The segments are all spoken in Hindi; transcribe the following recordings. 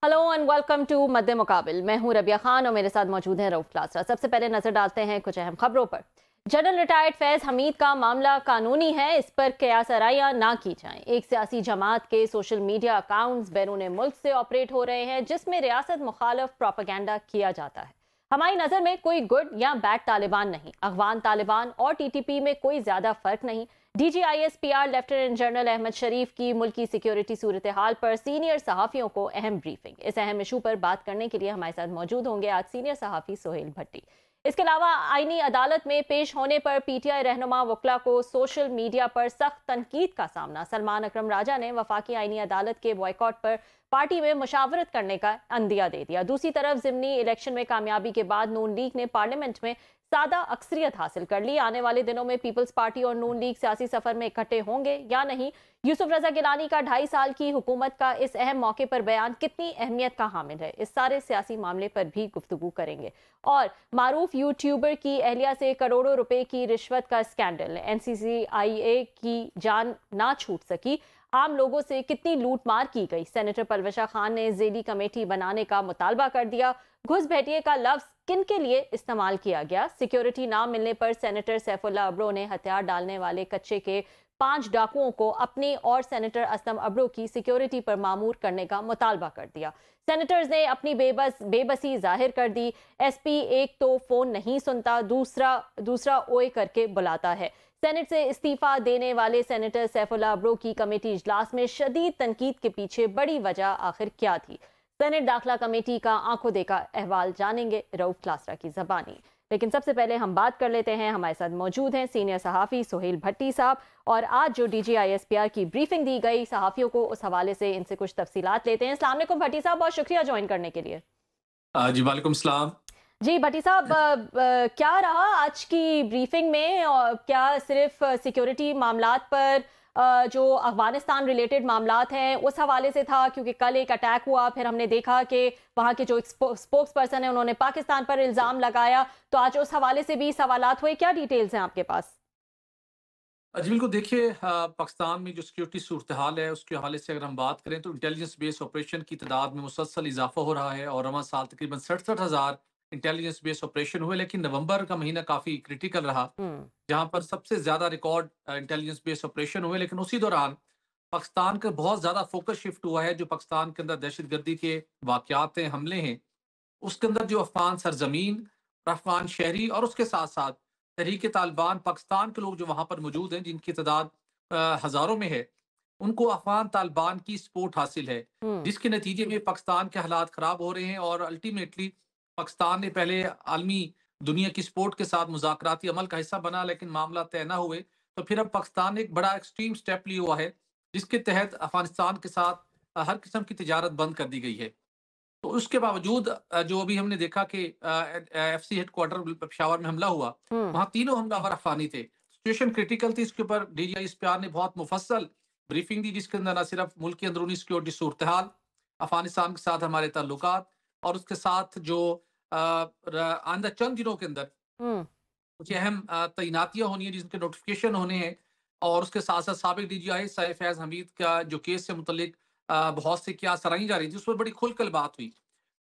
हेलो एंड वेलकम टू मद्दे मुकाबिल। मैं हूं रबिया खान और मेरे साथ मौजूद हैं रऊफ क्लासरा। सबसे पहले नजर डालते हैं कुछ अहम खबरों पर। जनरल रिटायर्ड फैज हमीद का मामला कानूनी है, इस पर कयासराइयां ना की जाएं। एक सियासी जमात के सोशल मीडिया अकाउंट्स बैरून मुल्क से ऑपरेट हो रहे हैं जिसमें रियासत मुखालफ प्रोपेगेंडा किया जाता है। हमारी नजर में कोई गुड या बैड तालिबान नहीं, अफगान तालिबान और टीटीपी में कोई ज्यादा फर्क नहीं। DGISPR लेफ्टिनेंट जनरल अहमद शरीफ की मुल्की सिक्योरिटी सूरत हाल पर सीनियर सहाफ़ियों को अहम ब्रीफिंग। इस अहम इशू पर बात करने के लिए हमारे साथ मौजूद होंगे आज सीनियर सहाफ़ी सोहेल भट्टी। इसके अलावा आईनी अदालत में पेश होने पर PTI रहनुमा वकला को सोशल मीडिया पर सख्त तनकीद का सामना। सलमान अकरम राजा ने वफाकी आईनी अदालत के बॉयकॉट पर पार्टी में मुशावरत करने का अंदिया दे दिया। दूसरी तरफ ज़िमनी इलेक्शन में कामयाबी के बाद नून लीग ने पार्लियामेंट में सादा अक्सरियत हासिल कर ली। आने वाले दिनों में पीपल्स पार्टी और नून लीग सियासी सफर में इकट्ठे होंगे या नहीं, यूसुफ रजा गिलानी का 2.5 साल की हुकूमत का इस अहम मौके पर बयान कितनी अहमियत का हामिल है, इस सारे सियासी मामले पर भी गुफ्तगू करेंगे। और मारूफ यूट्यूबर की अहलिया से करोड़ों रुपए की रिश्वत का स्कैंडल, NCCIA की जान ना छूट सकी, आम लोगों से कितनी लूटमार की गई। सेनेटर परवेशा खान ने जेली कमेटी बनाने का मुतालबा कर दिया। घुसपैठिए का लफ्ज किन के लिए इस्तेमाल किया गया। सिक्योरिटी ना मिलने पर सेनेटर सैफुल्ला अब्रो ने हथियार डालने वाले कच्चे के 5 डाकुओं को अपनी और सेनेटर असलम अब्रो की सिक्योरिटी पर मामूर करने का मुतालबा कर दिया। सेनेटर्स ने अपनी बेबसी जाहिर कर दी। SP एक तो फोन नहीं सुनता, दूसरा ओए करके बुलाता है। सेनेट से इस्तीफा देने वाले सेनेटर सैफुल्ला अब्रो की कमेटी इजलास में शदीद तनकीद के पीछे बड़ी वजह आखिर क्या थी। सेनेट दाखिला कमेटी का आंखों देखा अहवाल जानेंगे रऊफ क्लासरा की जबानी। लेकिन सबसे पहले हम बात कर लेते हैं, हमारे साथ मौजूद हैं सीनियर सहाफ़ी सोहेल भट्टी साहब। और आज जो DGISPR की ब्रीफिंग दी गई सहाफ़ियों को, उस हवाले से इनसे कुछ तफसीलात लेते हैं। अस्सलाम वालेकुम भट्टी साहब, बहुत शुक्रिया ज्वाइन करने के लिए। जी वालेकुम सलाम। जी भट्टी साहब, क्या रहा आज की ब्रीफिंग में? और क्या सिर्फ सिक्योरिटी मामलात पर जो अफगानिस्तान रिलेटेड मामलात हैं उस हवाले से था? क्योंकि कल एक अटैक हुआ, फिर हमने देखा कि वहाँ के जो स्पोक्स पर्सन है उन्होंने पाकिस्तान पर इल्ज़ाम लगाया, तो आज उस हवाले से भी सवालात हुए। क्या डिटेल्स हैं आपके पास? जी बिल्कुल, देखिए पाकिस्तान में जो सिक्योरिटी सूरत हाल है उसके हवाले से अगर हम बात करें तो इंटेलिजेंस बेस्ड ऑपरेशन की तादाद में मुसलसल इजाफा हो रहा है और रवां साल तकरीबन 67,000 इंटेलिजेंस बेस्ड ऑपरेशन हुए। लेकिन नवंबर का महीना काफ़ी क्रिटिकल रहा, हम्म। जहाँ पर सबसे ज़्यादा रिकॉर्ड इंटेलिजेंस बेस्ड ऑपरेशन हुए। लेकिन उसी दौरान पाकिस्तान का बहुत ज़्यादा फोकस शिफ्ट हुआ है, जो पाकिस्तान के अंदर दहशतगर्दी के वाक़यात हैं, हमले हैं, उसके अंदर जो अफ़गान सरज़मीन, अफ़गान शहरी और उसके साथ-साथ तहरीक तालिबान पाकिस्तान के लोग जो वहाँ पर मौजूद हैं, जिनकी तादाद हज़ारों में है, उनको अफ़गान तालिबान की सपोर्ट हासिल है, हम्म। जिसके नतीजे में पाकिस्तान के हालात ख़राब हो रहे हैं। और अल्टीमेटली पाकिस्तान ने पहले आलमी दुनिया की सपोर्ट के साथ मुज़ाकराती अमल का हिस्सा बना, लेकिन मामला तय ना हुए। तो फिर अब पाकिस्तान ने एक बड़ा एक्सट्रीम स्टेप लिया हुआ है, जिसके तहत अफ़गानिस्तान के साथ हर किस्म की तिजारत बंद कर दी गई है। तो उसके बावजूद जो अभी हमने देखा कि FC हेडक्वार्टर पेशावर में हमला हुआ, हम्म। वहाँ तीनों हमलावर अफ़गानी थे। सिचुएशन क्रिटिकल थी। इसके ऊपर DGISPR ने बहुत मुफस्सल ब्रीफिंग दी, जिसके अंदर न सिर्फ मुल्क की अंदरूनी सिक्योरिटी सूरत-ए-हाल, अफ़गानिस्तान के साथ हमारे ताल्लुकात और उसके साथ जो आइंदा चंद दिनों के अंदर हम्म। कुछ अहम तैनातियाँ होनी है, जिनके नोटिफिकेशन होने हैं। और उसके साथ साथ साबिक DGI फैज़ हमीद का जो केस से मुतल्लिक बहुत सी क्या सराही जा रही थी, उस पर बड़ी खुलकर बात हुई।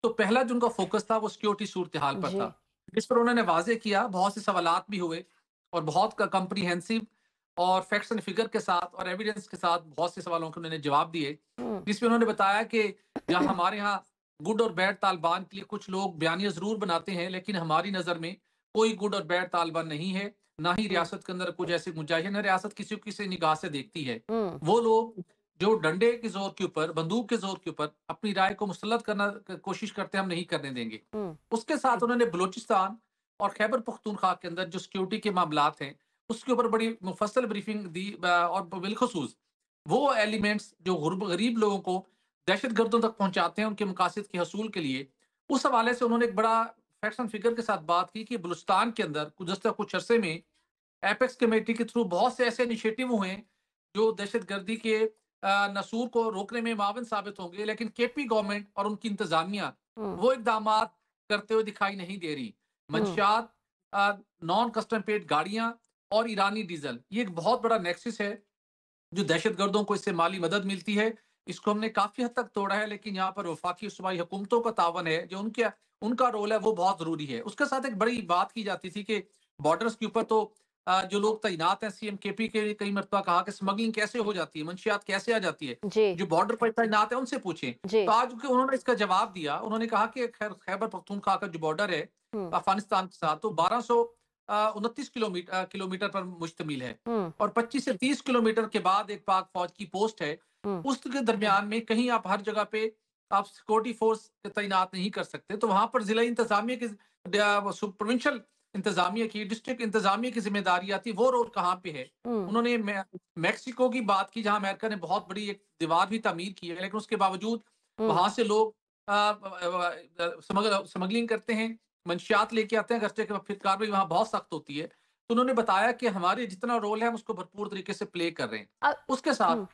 तो पहला जो उनका फोकस था वो सिक्योरिटी सूरत हाल पर जी। था, जिस पर उन्होंने वाज़ेह किया। बहुत से सवालात भी हुए और बहुत कम्प्रीहेंसिव और फैक्ट्स एंड फिगर के साथ और एविडेंस के साथ बहुत से सवालों के उन्होंने जवाब दिए। हम्म। जिसमें उन्होंने बताया कि जहाँ हमारे यहाँ गुड और बैड तालिबान के लिए कुछ लोग बयानिया ज़रूर बनाते हैं, लेकिन हमारी नज़र में कोई गुड और बैड तालिबान नहीं है। ना ही हम्म। रियासत के अंदर कुछ ऐसी गुंजाइश है, ना रियासत किसी को किसी निगाह से देखती है। हम्म। वो लोग जो डंडे के ज़ोर के ऊपर, बंदूक के ज़ोर के ऊपर अपनी राय को मुसल्लत करना क कोशिश करते हैं, हम नहीं करने देंगे। हम्म। उसके साथ उन्होंने बलूचिस्तान और खैबर पख्तूनख्वा के अंदर जो सिक्योरिटी के मामलात हैं, उसके ऊपर बड़ी मुफस्सल ब्रीफिंग दी और बिलखुसूस वो एलिमेंट्स जो गरीब लोगों को दहशतगर्दों तक पहुंचाते हैं उनके मकासद के हसूल के लिए, उस हवाले से उन्होंने एक बड़ा फैक्ट्स एंड फिगर के साथ बात की कि बलूचिस्तान के अंदर गुज़श्ता कुछ अरसे में एपेक्स कमेटी के थ्रू बहुत से ऐसे इनिशिएटिव हुए हैं जो दहशतगर्दी के नसूर को रोकने में मावन साबित होंगे। लेकिन KP गवर्नमेंट और उनकी इंतजामिया हम्म। वो इकदाम करते हुए दिखाई नहीं दे रही। हम्म। मंशियात, नॉन कस्टम पेड गाड़ियां और ईरानी डीजल, ये एक बहुत बड़ा नेक्सस है जो दहशतगर्दों को इससे माली मदद मिलती है। इसको हमने काफ़ी हद तक तोड़ा है, लेकिन यहाँ पर वफाकी सूबाई हुकूमतों का तावन है, जो उनके उनका रोल है वो बहुत ज़रूरी है। उसके साथ एक बड़ी बात की जाती थी कि बॉर्डर्स के ऊपर तो जो लोग तैनात हैं, सीएम केपी के कई मर्तबा कहा कि स्मगलिंग कैसे हो जाती है, मंशियात कैसे आ जाती है, जी। जो बॉर्डर पर तैनात है उनसे पूछें। जी। तो आज के उन्होंने इसका जवाब दिया, उन्होंने कहा कि खैबर पख्तूनख्वा का जो बॉर्डर है हम्म। अफगानिस्तान के साथ, तो 1229 किलोमीटर पर मुश्तमिल है, हम्म। और 25 से 30 किलोमीटर के बाद एक पाक फौज की पोस्ट है। हम्म। उसके दरमियान में कहीं आप हर जगह पे आप सिक्योरिटी फोर्स तैनात नहीं कर सकते। तो वहां पर जिला इंतजामिया की, प्रोविंशियल इंतजामिया की, डिस्ट्रिक्ट इंतजामिया की जिम्मेदारी आती है, वो रोल कहाँ पे है। हम्म। उन्होंने मैक्सिको की बात की, जहां अमेरिका ने बहुत बड़ी एक दीवार भी तामीर की है, लेकिन उसके बावजूद हम्म। वहां से लोग स्मगलिंग करते हैं, मंशियात लेके आते हैं, खर्चे के फिर कार्रवाई वहां बहुत सख्त होती है। तो उन्होंने बताया कि हमारे जितना रोल है हम उसको भरपूर तरीके से प्ले कर रहे हैं। अ, उसके साथ हम्म।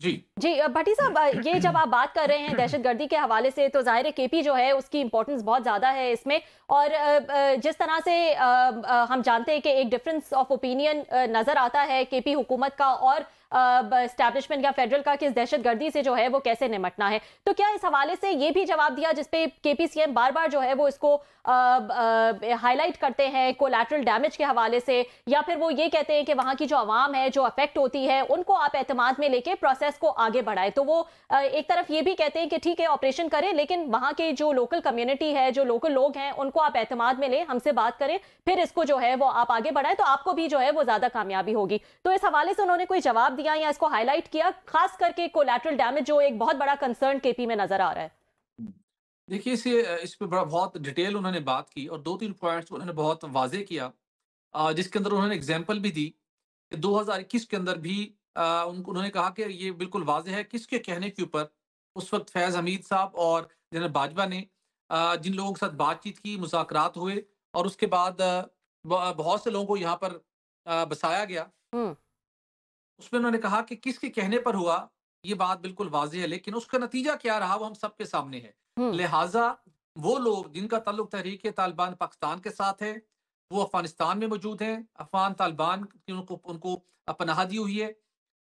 जी। जी भट्टी साहब, ये जब आप बात कर रहे हैं दहशतगर्दी के हवाले से, तो जाहिर है केपी जो है उसकी इंपॉर्टेंस बहुत ज़्यादा है इसमें। और जिस तरह से हम जानते हैं कि एक डिफरेंस ऑफ ओपिनियन नज़र आता है केपी हुकूमत का और एस्टैब्लिशमेंट या फेडरल का कि इस दहशतगर्दी से जो है वो कैसे निपटना है, तो क्या इस हवाले से ये भी जवाब दिया जिसपे केपी सीएम बार बार जो है वो इसको हाईलाइट करते हैं कोलैटरल डैमेज के हवाले से, या फिर वो ये कहते हैं कि वहां की जो आवाम है जो अफेक्ट होती है उनको आप एतमाद में लेके प्रोसेस को आगे बढ़ाए। तो वो एक तरफ ये भी कहते हैं कि ठीक है ऑपरेशन करें, लेकिन वहां के जो लोकल कम्युनिटी है, जो लोकल लोग हैं, उनको आप एतमाद में लें, हमसे बात करें, फिर इसको जो है वो आप आगे बढ़ाएं, तो आपको भी जो है वो ज्यादा कामयाबी होगी। तो इस हवाले से उन्होंने कोई जवाब दिया या इसको हाईलाइट किया, खास करके कोलैटरल डैमेज जो एक बहुत बड़ा कंसर्न केपी में नजर आ रहा है? देखिए, इस पे बहुत डिटेल उन्होंने बात की, और 2-3 पॉइंट्स उन्होंने बहुत वाज़ेह किया, जिसके अंदर उन्होंने एग्ज़ाम्पल भी दी कि 2021 के अंदर भी उन्होंने कहा कि ये बिल्कुल वाज़ेह है, किसके कहने के ऊपर उस वक़्त फैज़ हमीद साहब और जनरल बाजवा ने जिन लोगों के साथ बातचीत की, मुज़ाकरात हुए, और उसके बाद बहुत से लोगों को यहाँ पर बसाया गया। हम्म। उसमें उन्होंने कहा कि किसके कहने पर हुआ, ये बात बिल्कुल वाज़ेह है, लेकिन उसका नतीजा क्या रहा वो हम सबके सामने है। हम्म। लिहाज़ा वो लोग जिनका ताल्लुक तहरीक-ए-तालिबान पाकिस्तान के साथ है, वो अफ़गानिस्तान में मौजूद हैं, अफ़गान तालिबान की उनको उनको पनाह दी हुई है,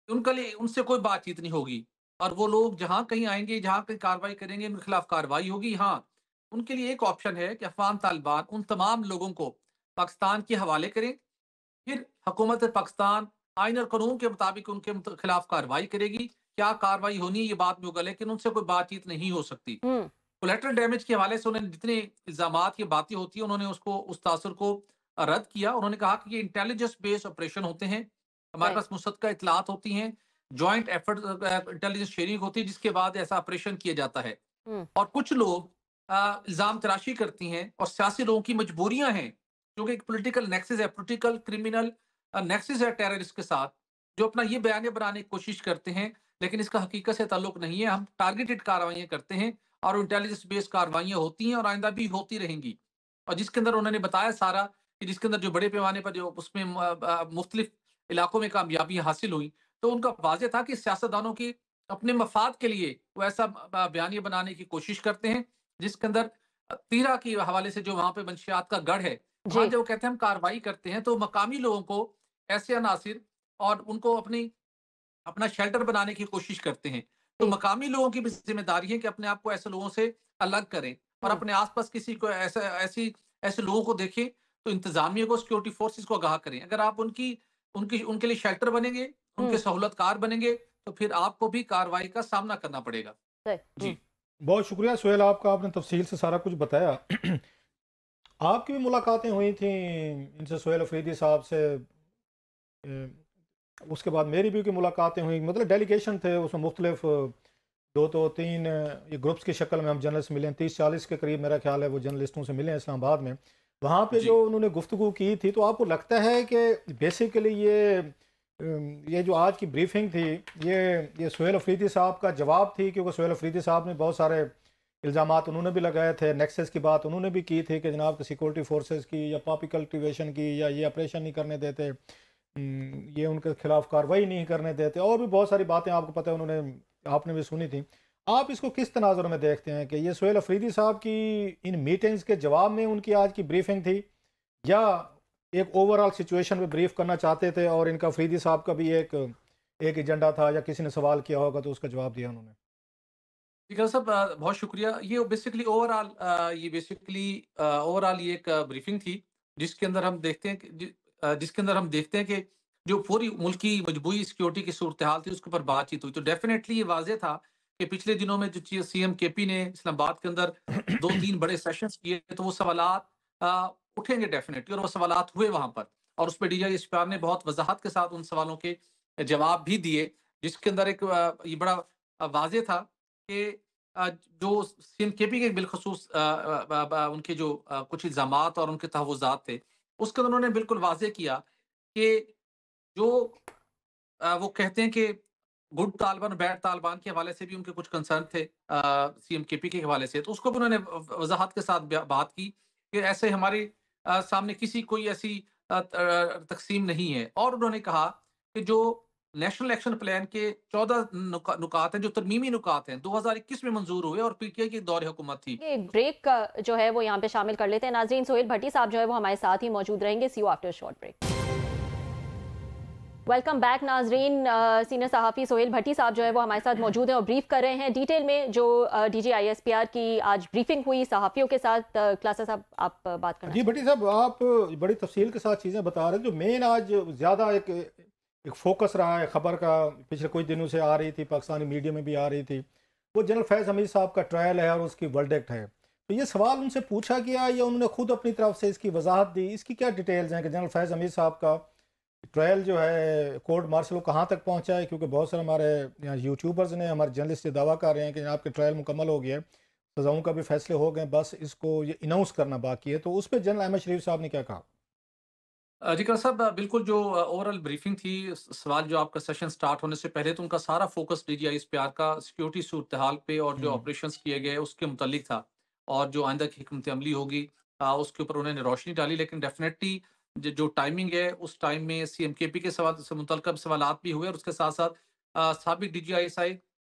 उनके लिए उनसे कोई बातचीत नहीं होगी, और वो लोग जहाँ कहीं आएँगे, जहाँ कहीं कार्रवाई करेंगे, उनके खिलाफ कार्रवाई होगी। हाँ, उनके लिए एक ऑप्शन है कि अफ़गान तालिबान उन तमाम लोगों को पाकिस्तान के हवाले करें, फिर हुकूमत पाकिस्तान आइन और कानून के मुताबिक उनके खिलाफ कार्रवाई करेगी। क्या कार्रवाई होनी है ये बात मुगल है, लेकिन उनसे कोई बातचीत नहीं हो सकती। हम्म। कोलेटरल डैमेज के हवाले से उन्होंने जितने इल्ज़ामात की बातें होती हैं, उन्होंने उसको उस तासुर को रद्द किया। उन्होंने कहा कि ये इंटेलिजेंस बेस्ड ऑपरेशन होते हैं, हमारे राइट। पास मुसद्दक़ा इत्तलात होती हैं, जॉइंट एफर्ट इंटेलिजेंस शेयरिंग होती है, जिसके बाद ऐसा ऑपरेशन किया जाता है। हम्म। और कुछ लोग इल्ज़ाम तराशी करती हैं, और सियासी लोगों की मजबूरियाँ हैं, क्योंकि एक पॉलिटिकल नेक्सस है, पॉलिटिकल क्रिमिनल नेक्सस है टेररिस्ट के साथ, जो अपना ये बयान बनाने की कोशिश करते हैं, लेकिन इसका हकीकत से ताल्लुक नहीं है। हम टारगेटेड कार्रवाइयाँ करते हैं, और इंटेलिजेंस बेस्ड कार्रवाइयाँ होती हैं, और आइंदा भी होती रहेंगी। और जिसके अंदर उन्होंने बताया सारा कि जिसके अंदर जो बड़े पैमाने पर जो उसमें मुख्तलिफ इलाकों में कामयाबी हासिल हुई, तो उनका वाज़ेह था कि सियासतदानों की अपने मफाद के लिए वो ऐसा बयानिया बनाने की कोशिश करते हैं, जिसके अंदर तीरा के हवाले से जो वहाँ पे मंशियात का गढ़ है, वहाँ जी। जो कहते हैं हम कार्रवाई करते हैं, तो मकामी लोगों को ऐसे अनासिर और उनको अपना शेल्टर बनाने की कोशिश करते हैं। तो जी। मकामी लोगों की भी ज़िम्मेदारी है कि अपने आप को ऐसे लोगों से अलग करें, और हम्म। अपने आस-पास किसी को ऐसे लोगों को देखें, तो इंतज़ामिया को, सिक्योरिटी फोर्सेस को आगाह करें। अगर आप उनकी उनकी उनके लिए शेल्टर बनेंगे, उनके हम्म। सहूलतकार बनेंगे, तो फिर आपको भी कार्रवाई का सामना करना पड़ेगा। सही। जी। बहुत शुक्रिया सुहेल, आपका आपने तफसील से सारा कुछ बताया। आपकी भी मुलाकातें हुई थी इनसे, सुहेल अफरीदी साहब से। उसके बाद मेरी भी की मुलाकातें हुई, मतलब डेलीगेशन थे उसमें मुख्तलिफ 2-3 ये ग्रुप्स की शक्ल में हम जर्नलिस्ट मिले, 30-40 के करीब मेरा ख्याल है वो जर्नलिस्टों से मिले हैं इस्लामाबाद में। वहाँ पे जी। जो उन्होंने गुफ्तगू की थी, तो आपको लगता है कि बेसिकली ये जो आज की ब्रीफिंग थी, ये सुहेल अफरीदी साहब का जवाब थी? क्योंकि सुहेल अफरीदी साहब ने बहुत सारे इल्ज़ामात उन्होंने भी लगाए थे, नेक्सस की बात उन्होंने भी की थी कि जनाब कि सिक्योरिटी फोर्सेस की या पॉपी कल्टिवेशन की या ये ऑपरेशन नहीं करने देते, ये उनके खिलाफ कार्रवाई नहीं करने देते, और भी बहुत सारी बातें आपको पता है उन्होंने, आपने भी सुनी थी। आप इसको किस तनाजुर में देखते हैं कि ये सुहेल अफरीदी साहब की इन मीटिंग्स के जवाब में उनकी आज की ब्रीफिंग थी, या एक ओवरऑल सिचुएशन पे ब्रीफ करना चाहते थे, और इनका अफरीदी साहब का भी एक एक एजेंडा था या किसी ने सवाल किया होगा तो उसका जवाब दिया उन्होंने। ठीक है साहब, बहुत शुक्रिया। ये बेसिकली ओवरऑल ये एक ब्रीफिंग थी जिसके अंदर हम देखते हैं जिसके अंदर हम देखते हैं कि जो पूरी मुल्क की मजबूरी सिक्योरिटी की सूरत हाल थी उसके ऊपर बातचीत हुई। तो डेफिनेटली ये वाजह था कि पिछले दिनों में जो सीएम केपी ने इस्लामाबाद के अंदर 2-3 बड़े सेशंस किए तो वो सवालात उठेंगे डेफिनेटली, और वो सवालात हुए वहां पर। और उस पर डीजीआई इश्तियार ने बहुत वजाहत के साथ उन सवालों के जवाब भी दिए, जिसके अंदर एक ये बड़ा वाजह था कि जो सीएम केपी के बिलखसूस उनके जो कुछ इल्ज़ामात और उनके तहफ़्फ़ुज़ात थे, उसके अंदर उन्होंने बिल्कुल वाज़ेह किया कि जो वो कहते हैं कि गुड तालिबान और बैड तालिबान के हवाले से भी उनके कुछ कंसर्न थे सीएम केपी के हवाले से। तो उसको भी उन्होंने वज़ाहत के साथ बात की कि ऐसे हमारे सामने किसी कोई ऐसी तक़सीम नहीं है। और उन्होंने कहा कि जो नेशनल एक्शन प्लान के 14 नुकात हैं, जो तरमीमी नुकात हैं, 2021 में मंज़ूर हुए और पीटीआई की दौर हुकूमत थी। एक ब्रेक का जो है वो यहाँ पे शामिल कर लेते हैं नाजरीन। सोहेल भट्टी साहब जो है वो हमारे साथ ही मौजूद रहेंगे। See you after short break. Welcome back नाजरीन। सीनियर सहाफ़ी सोहेल भट्टी साहब जो है वो हमारे साथ मौजूद हैं और ब्रीफ कर रहे हैं डिटेल में जो DGISPR की आज ब्रीफिंग हुई सहाफ़ियों के साथ। क्लासा साहब आप बात करना जी भट्टी साहब, आप बड़ी तफसील के साथ चीज़ें बता रहे हैं। जो मेन आज ज़्यादा एक फोकस रहा है ख़बर का, पिछले कुछ दिनों से आ रही थी, पाकिस्तानी मीडिया में भी आ रही थी, वो जनरल फैज़ हमीद साहब का ट्रायल है और उसकी वर्डिक्ट है। तो ये सवाल उनसे पूछा गया या उन्होंने खुद अपनी तरफ से इसकी वजाहत दी? इसकी क्या डिटेल्स हैं कि जनरल फैज़ हमीद साहब का ट्रायल जो है कोर्ट मार्शल कहाँ तक पहुँचा है? क्योंकि बहुत सारे हमारे यहाँ यूट्यूबर्स ने, हमारे जर्नलिस्ट ये दावा कर रहे हैं कि आपके ट्रायल मुकम्मल हो गया है, सज़ाओं का भी फैसले हो गए, बस इसको ये अनाउंस करना बाकी है। तो उस पर जनरल अहमद शरीफ साहब ने क्या कहा? जी साहब, बिल्कुल जो ओवरऑल ब्रीफिंग थी, सवाल जो आपका सेशन स्टार्ट होने से पहले तो उनका सारा फोकस DGISPR का सिक्योरिटी सूरत हाल पे और जो ऑपरेशंस किए गए उसके मुतल्लिक था, और जो आइंदा की हिकमत अमली होगी उसके ऊपर उन्होंने रोशनी डाली। लेकिन डेफिनेटली जो टाइमिंग है उस टाइम में CMKP के सवाल से मुतल्लिक़ सवालात भी हुए, और उसके साथ साथ साबिक DGI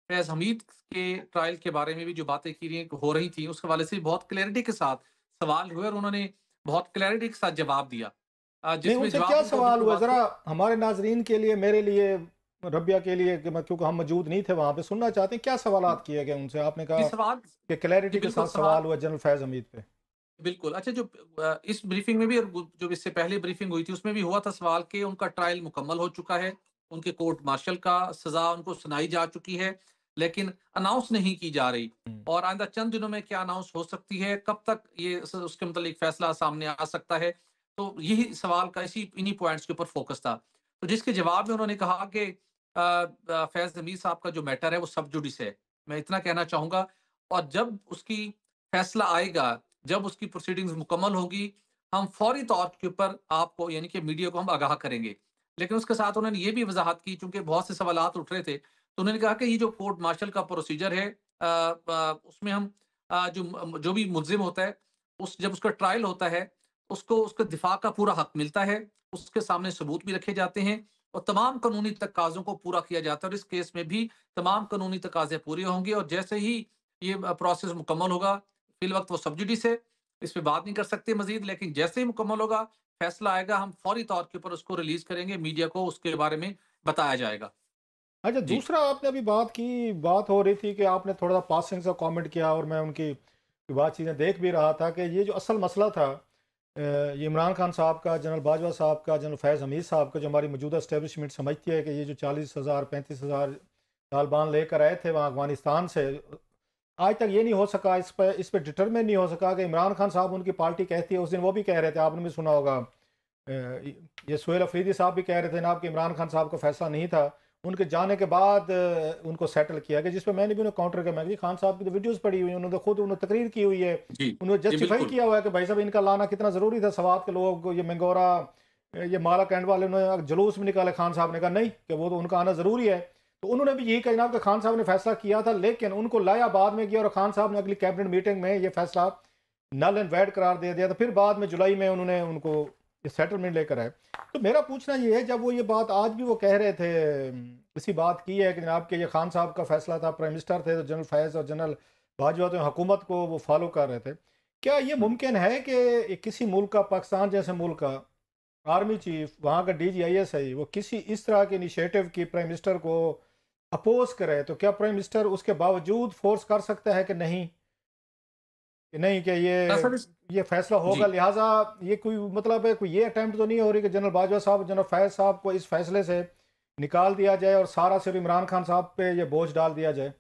फैज़ हमीद के ट्रायल के बारे में भी जो बातें हो रही थी उस हवाले से बहुत क्लैरिटी के साथ सवाल हुए, और उन्होंने बहुत क्लैरिटी के साथ जवाब दिया। नहीं, जिसमें उनसे जवाब क्या उनको सवाल बिल्कुल हुआ वाज़ेह। ज़रा हमारे नाजरीन के लिए, मेरे लिए, रबिया के लिए, कि मैं, क्योंकि हम मौजूद नहीं थे वहाँ पे, सुनना चाहते हैं क्या सवालात किए गए उनसे? आपने जी कहा सवाल कि जी क्लैरिटी के बिल्कुल साथ सवाल सवाल हुआ जनरल फैज़ हमीद पे। बिल्कुल। अच्छा, जो इस ब्रीफिंग में भी और जो इससे पहले ब्रीफिंग हुई थी उसमें भी हुआ था सवाल कि उनका ट्रायल मुकम्मल हो चुका है, उनके कोर्ट मार्शल का सज़ा उनको सुनाई जा चुकी है, लेकिन अनाउंस नहीं की जा रही, हम्म। और आइंदा चंद दिनों में क्या अनाउंस हो सकती है, कब तक ये उसके मुतालिक फैसला सामने आ सकता है। तो यही सवाल का इन्हीं पॉइंट्स के ऊपर फोकस था। तो जिसके जवाब में उन्होंने कहा कि फैज़ हमीद साहब का जो मैटर है वो सब जुडिस है। मैं इतना कहना चाहूँगा, और जब उसकी फैसला आएगा, जब उसकी प्रोसीडिंग्स मुकम्मल होगी, हम फौरी तौर के ऊपर आपको, यानी कि मीडिया को हम आगाह करेंगे। लेकिन उसके साथ उन्होंने ये भी वज़ाहत की, चूँकि बहुत से सवालात उठ रहे थे, तो उन्होंने कहा कि ये जो कोर्ट मार्शल का प्रोसीजर है उसमें हम जो भी मुल्ज़िम होता है, जब उसका ट्रायल होता है, उसको उसके दिफ़ा का पूरा हक मिलता है, उसके सामने सबूत भी रखे जाते हैं और तमाम कानूनी तकाज़ों को पूरा किया जाता है, और इस केस में भी तमाम कानूनी तकाज़े पूरे होंगे, और जैसे ही ये प्रोसेस मुकम्मल होगा, फ़िल वक़्त वो सब जुडिस है, इस पे बात नहीं कर सकते मज़ीद, लेकिन जैसे ही मुकम्मल होगा, फ़ैसला आएगा, हम फ़ौरी तौर के ऊपर उसको रिलीज़ करेंगे, मीडिया को उसके बारे में बताया जाएगा। अच्छा, जी। दूसरा आपने अभी बात की, बात हो रही थी कि आपने थोड़ा पासिंग सा कमेंट किया और मैं उनकी बात चीज़ें देख भी रहा था कि ये जो असल मसला था, ये इमरान खान साहब का, जनरल बाजवा साहब का, जनरल फैज़ हमीद साहब का, जो हमारी मौजूदा इस्टेब्लिशमेंट समझती है कि ये जो 40,000 35,000 तालिबान लेकर आए थे वहाँ अफगानिस्तान से, आज तक ये नहीं हो सका, इस पर डिटरमिन नहीं हो सका कि इमरान खान साहब, उनकी पार्टी कहती है, उस दिन वो भी कह रहे थे, आपने भी सुना होगा, ये सोहेल अफरीदी साहब भी कह रहे थे ना कि इमरान खान साहब का फैसला नहीं था, उनके जाने के बाद उनको सेटल किया गया, जिस पर मैंने भी उन्हें काउंटर किया। मैं खान साहब की तो वीडियोस पड़ी हुई हैं, उन्होंने खुद उन्होंने तकरीर की हुई है, जी। उन्होंने जी, जस्टिफाई बिल्कुल। किया हुआ है कि भाई साहब इनका लाना कितना ज़रूरी था। सवात के लोग, ये मंगोरा, ये माला कैंड वाले, उन्होंने जुलूस में निकाले, खान साहब ने कहा नहीं कि वो तो उनका आना ज़रूरी है। तो उन्होंने भी यही कहा जनाब कि खान साहब ने फैसला किया था, लेकिन उनको लाया बाद में किया, और खान साहब ने अगली कैबिनेट मीटिंग में ये फैसला नल एंड वैड करार दे दिया था। फिर बाद में जुलाई में उन्होंने उनको ये सेटलमेंट लेकर आए। तो मेरा पूछना ये है, जब वो ये बात आज भी वो कह रहे थे, इसी बात की है कि जनाब के ये खान साहब का फैसला था, प्राइम मिनिस्टर थे, तो जनरल फैज़ और जनरल बाजवा तो हुकूमत को वो फॉलो कर रहे थे, क्या ये मुमकिन है कि किसी मुल्क का, पाकिस्तान जैसे मुल्क का, आर्मी चीफ, वहाँ का DGISI, वो किसी इस तरह के इनिशिएटिव की प्राइम मिनिस्टर को अपोज करे, तो क्या प्राइम मिनिस्टर उसके बावजूद फोर्स कर सकता है कि नहीं कि सर इस ये फैसला जी होगा, लिहाजा ये कोई मतलब है, कोई ये अटेम्प्ट तो नहीं हो रही कि जनरल बाजवा साहब, जनरल फैज साहब को इस फैसले से निकाल दिया जाए और सारा सिर्फ इमरान खान साहब पे ये बोझ डाल दिया जाए?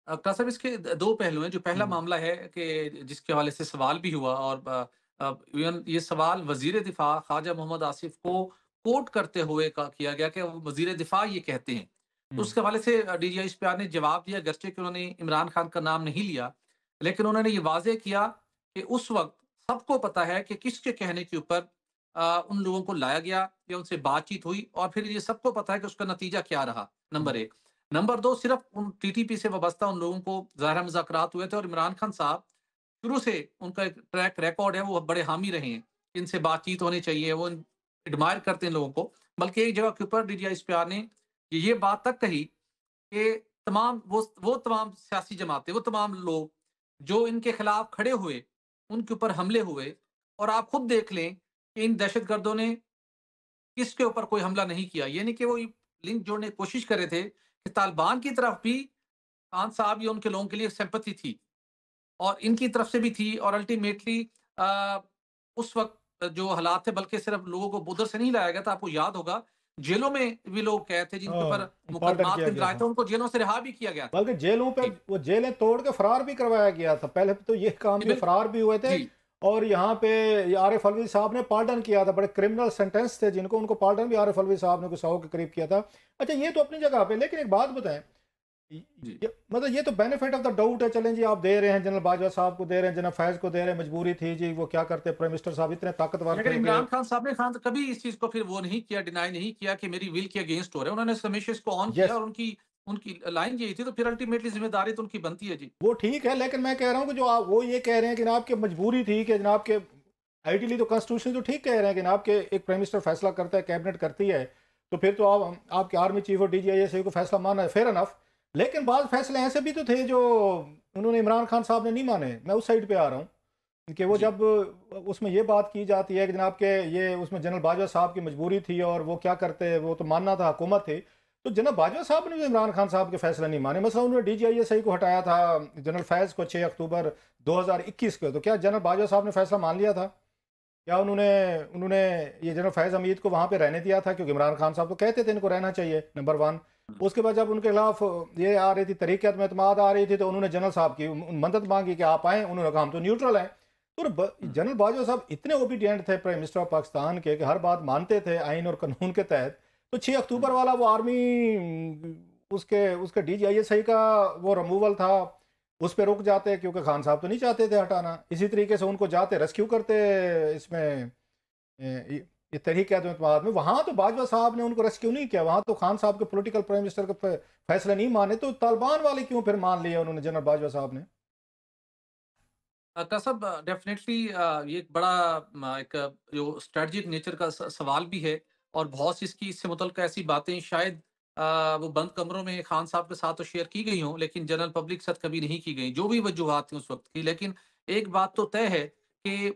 डॉक्टर साहब इसके दो पहलू हैं। जो पहला हम्म। मामला है कि जिसके हवाले से सवाल भी हुआ, और इवन ये सवाल वजीर दिफा ख्वाजा मोहम्मद आसिफ को कोट करते हुए किया गया कि वजीर दिफा ये कहते हैं। तो हम्म। उसके हवाले से DGI इश्तियार ने जवाब दिया, गर्चे कि उन्होंने इमरान खान का नाम नहीं लिया, लेकिन उन्होंने ये वाजे किया कि उस वक्त सबको पता है कि किसके कहने के ऊपर उन लोगों को लाया गया या उनसे बातचीत हुई, और फिर ये सबको पता है कि उसका नतीजा क्या रहा। हम्म। नंबर एक। नंबर दो, सिर्फ उन TTP से वाबस्ता उन लोगों को ज़ाहिर मुज़ाकरात हुए थे, और इमरान खान साहब शुरू से उनका एक ट्रैक रिकॉर्ड है, वो बड़े हामी रहे हैं, इनसे बातचीत होनी चाहिए, वो एडमायर करते हैं लोगों को। बल्कि एक जगह के ऊपर DGI इश्तियार ने ये बात तक कही कि तमाम वो तमाम सियासी जमातें, वो तमाम लोग जो इनके खिलाफ खड़े हुए, उनके ऊपर हमले हुए, और आप खुद देख लें कि इन दहशतगर्दों ने किसके ऊपर कोई हमला नहीं किया। ये नहीं कि वो लिंक जोड़ने की कोशिश कर रहे थे कि तालिबान की तरफ भी खान साहब या उनके लोगों के लिए सिंपैथी थी, और इनकी तरफ से भी थी, और अल्टीमेटली उस वक़्त जो हालात थे, बल्कि सिर्फ लोगों को उधर से नहीं लाया गया था। आपको याद होगा, जेलों में भी लोग कैद थे जिनके ऊपर पार्टन मुकदमात किया किन गया राय थे, था, उनको जेलों से रिहा भी किया गया था। बल्कि जेलों पे जी, वो जेलें तोड़ के फरार भी करवाया गया था। पहले तो ये काम, जी ये बिल्कुल। फरार भी हुए थे, जी, और यहाँ पे ये आरिफ अलवी साहब ने पार्डन किया था। बड़े क्रिमिनल सेंटेंस थे जिनको, उनको पार्डन भी आरिफ अलवी साहब ने कुछ 100 के करीब किया था। अच्छा, ये तो अपनी जगह पे, लेकिन एक बात बताएं, जी। मतलब ये तो बेनिफिट ऑफ द डाउट है, चलें जी, आप दे रहे हैं, जनरल बाजवा साहब को दे रहे हैं, जनरल फैज को दे रहे हैं, मजबूरी थी जी, वो क्या करते, प्राइम मिनिस्टर साहब इतने ताकतवर लेकिन थे कि इमरान खान साहब ने कभी इस चीज़ को फिर वो नहीं किया, डिनाई नहीं किया कि मेरी विल के अगेंस्ट हो रहा है। उन्होंने हमेशा इसको ऑन किया, यस, और उनकी उनकी लाइन यही थी, तो फिर अल्टीमेटली ज़िम्मेदारी तो उनकी बनती है। जी। वो ठीक है, लेकिन मैं कह रहा हूँ कि जो आप वो ये कह रहे हैं कि जनाब के मजबूरी थी, कि जनाब के आइडियली तो कॉन्स्टिट्यूशन तो ठीक कह रहे हैं कि जनाब के एक प्राइम मिनिस्टर फैसला करता है, कैबिनेट करती है, तो फिर तो आप आपके आर्मी चीफ और DGISI को फैसला माना है, फेयर अनफ। लेकिन बाद फैसले ऐसे भी तो थे जो उन्होंने, इमरान खान साहब ने नहीं माने। मैं उस साइड पे आ रहा हूँ कि वो जी। जब उसमें ये बात की जाती है कि जनाब के ये उसमें जनरल बाजवा साहब की मजबूरी थी और वो क्या करते, वो तो मानना था, हुकूमत थी, तो जनरल बाजवा साहब ने भी इमरान खान साहब के फैसले नहीं माने। मसला उन्होंने DGISI को हटाया था, जनरल फैज को 6 अक्टूबर 2021 को, तो क्या जनरल बाजवा साहब ने फैसला मान लिया था? क्या उन्होंने उन्होंने ये जनरल फैज हमीद को वहाँ पे रहने दिया था? क्योंकि इमरान खान साहब तो कहते थे इनको रहना चाहिए, नंबर वन। उसके बाद जब उनके खिलाफ ये आ रही थी, तहरीक में एतमाद आ रही थी, तो उन्होंने जनरल साहब की मदद मांगी कि आप आएँ। उन्होंने कहा हम तो न्यूट्रल हैं। तो जनरल बाजवा साहब इतने ओबीडियंट थे प्राइम मिनिस्टर ऑफ पाकिस्तान के, कि हर बात मानते थे आइन और कानून के तहत। तो 6 अक्टूबर वाला वो आर्मी, उसके उसके DGISI का वो रिमूवल था, उस पे रुक जाते, क्योंकि खान साहब तो नहीं चाहते थे हटाना। इसी तरीके से उनको जाते रेस्क्यू करते इसमें, ये तहरीक एतमाद में। वहाँ तो बाजवा साहब ने उनको रेस्क्यू नहीं किया, वहाँ तो खान साहब के पॉलिटिकल प्राइम मिनिस्टर के फैसले नहीं माने, तो तालिबान वाले क्यों फिर मान लिए उन्होंने, जनरल बाजवा साहब ने? कसब डेफिनेटली ये एक बड़ा एक जो स्ट्रेटजिक नेचर का सवाल भी है, और बहुत सी इसकी इससे मुतल्लिक़ ऐसी बातें शायद वो बंद कमरों में खान साहब के साथ तो शेयर की गई हों, लेकिन जनरल पब्लिक के साथ कभी नहीं की गई, जो भी वजूहात थी उस वक्त की। लेकिन एक बात तो तय है कि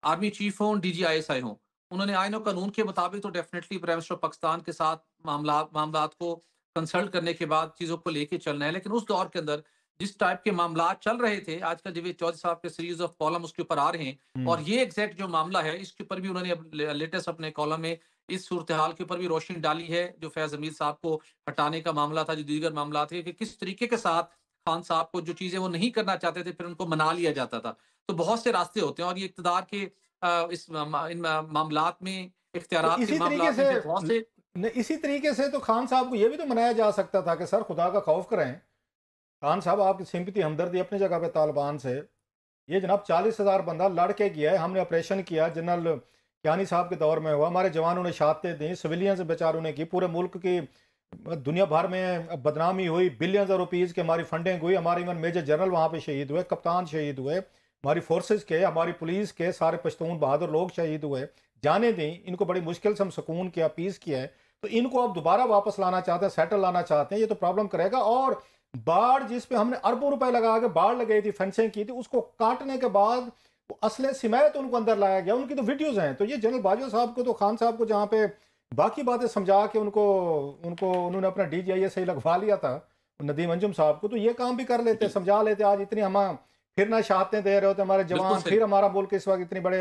आर्मी चीफ हों, DGISI हों, उन्होंने आइन और कानून के मुताबिक तो डेफिनेटली प्राइम मिनिस्टर पाकिस्तान के साथ मामलात को कंसल्ट करने के बाद चीज़ों को लेके चलना है। लेकिन उस दौर के अंदर जिस टाइप के मामलात चल रहे थे, आजकल जावेद चौधरी साहब के सीरीज ऑफ कॉलम उसके ऊपर आ रहे हैं, और ये एग्जैक्ट जो मामला है, इसके ऊपर भी उन्होंने अब लेटेस्ट अपने कॉलम में इस सूरत हाल के ऊपर भी रोशनी डाली है, जो फैज हमीद साहब को हटाने का मामला था, जो दीगर मामला थे, कि किस तरीके के साथ खान साहब को जो चीजें वो नहीं करना चाहते थे, फिर उनको मना लिया जाता था। तो बहुत से रास्ते होते हैं, और ये इक़्तिदार के इन मामलात में, तो इख्तियारात के इसी तरीके मामलात में से फिर बहुत से। इसी तरीके से तो खान साहब को ये भी तो मनाया जा सकता था कि सर खुदा का खौफ करें, खान साहब आपकी सिंपति हमदर्दी अपनी जगह पे तालिबान से, ये जनाब 40,000 बंदा लड़ के गया है, हमने ऑपरेशन किया, जनरल कियानी साहब के दौर में हुआ, हमारे जवानों ने शहादतें दी, सिविलियंस बेचारों ने की, पूरे मुल्क की दुनिया भर में बदनामी हुई, बिलियंस ऑफ रुपीज़ की हमारी फंडिंग हुई, हमारे इवन मेजर जनरल वहाँ पे शहीद हुए, कप्तान शहीद हुए, हमारी फोर्सेस के, हमारी पुलिस के सारे पश्तून बहादुर लोग शहीद हुए। जाने दें, इनको बड़ी मुश्किल से हम सुकून किया, पीस किया है, तो इनको अब दोबारा वापस लाना चाहते हैं, सेटल लाना चाहते हैं, ये तो प्रॉब्लम करेगा। और बाढ़ जिस पे हमने अरबों रुपए लगा के बाढ़ लगाई थी, फेंसिंग की थी, उसको काटने के बाद वो असले सिमायत उनको अंदर लाया गया, उनकी तो वीडियोज़ हैं। तो ये जनरल बाजवा साहब को, तो खान साहब को जहाँ पे बाकी बातें समझा के उनको उनको उन्होंने अपना DGI सही लगवा लिया था नदीम अंजुम साहब को, तो ये काम भी कर लेते, समझा लेते। आज इतनी हम फिर ना शहादतें दे रहे होते हमारे जवान, फिर हमारा मुल्क इस वक्त इतने बड़े,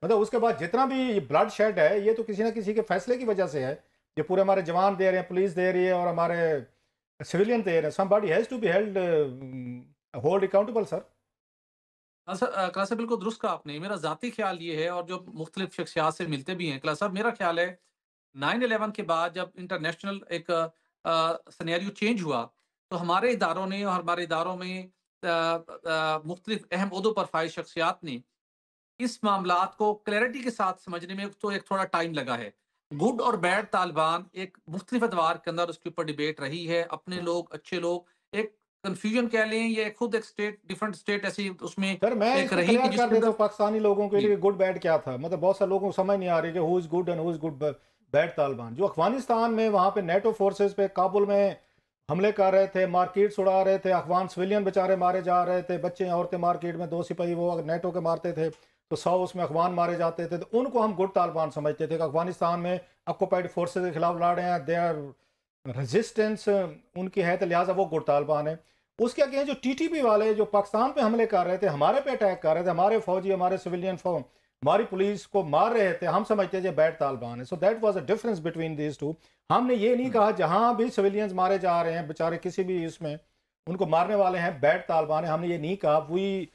मतलब उसके बाद जितना भी ब्लड शेड है ये तो किसी ना किसी के फैसले की वजह से है। ये पूरे हमारे जवान दे रहे हैं, पुलिस दे रही है और हमारे सिविलियन दे रहे हैं। Somebody has to be held hold accountable sir. क्लास साहब बिल्कुल दुरुस्त कहा आपने। मेरा ज़ाती ख्याल ये है, और जो मुख्तलिफ शख्सियात से मिलते भी हैं क्लास साहब, मेरा ख्याल है 9/11 के बाद जब इंटरनेशनल एक सिनेरियो चेंज हुआ, तो हमारे इदारों ने और हमारे इदारों में मुख्तलिफ अहम ओहदों पर फाइज शख्सियात ने इस मामलात को क्लैरिटी के साथ समझने में तो एक थोड़ा टाइम लगा है। गुड और बैड तालिबान एक मुख्तलिफ अदवार के अंदर उसके ऊपर डिबेट रही है। अपने लोग, अच्छे लोग, एक कंफ्यूजन कह लें, ये खुद एक स्टेट, डिफरेंट स्टेट ऐसी उसमें सर मैं एक इसको रही कि क्लियर कर जिसके देता हूँ अंदर पाकिस्तानी लोगों के जी लिए गुड बैड क्या था। मतलब बहुत सारे लोगों को समझ नहीं आ रही कि who is good and who is good bad Taliban. जो अफगानिस्तान में वहाँ पे नेटो फोर्सेस पे काबुल में हमले कर रहे थे, मार्केट्स उड़ा रहे थे, अफगान सिविलियन बेचारे मारे जा रहे थे, बच्चे औरतें मार्केट में, 2 सिपाही वो नेटो के मारते थे तो 100 उसमें अफगान मारे जाते थे, तो उनको हम गुड तालिबान समझते थे कि अफगानिस्तान में ऑक्युपाइड फोर्सेज के खिलाफ लड़ रहे हैं, दे आर रेजिस्टेंस उनकी है, तो लिहाजा वो गुड तालिबान है। उसके आगे जो TTP वाले जो पाकिस्तान पे हमले कर रहे थे, हमारे पे अटैक कर रहे थे, हमारे फौजी, हमारे सिविलियन हमारी पुलिस को मार रहे थे, हम समझते थे बैड तालिबान है। So that was a difference between these two. हमने ये नहीं कहा जहां भी सिविलियंस मारे जा रहे हैं बेचारे किसी भी इसमें उनको मारने वाले हैं बैड तालिबान है, हमने ये नहीं कहा। वी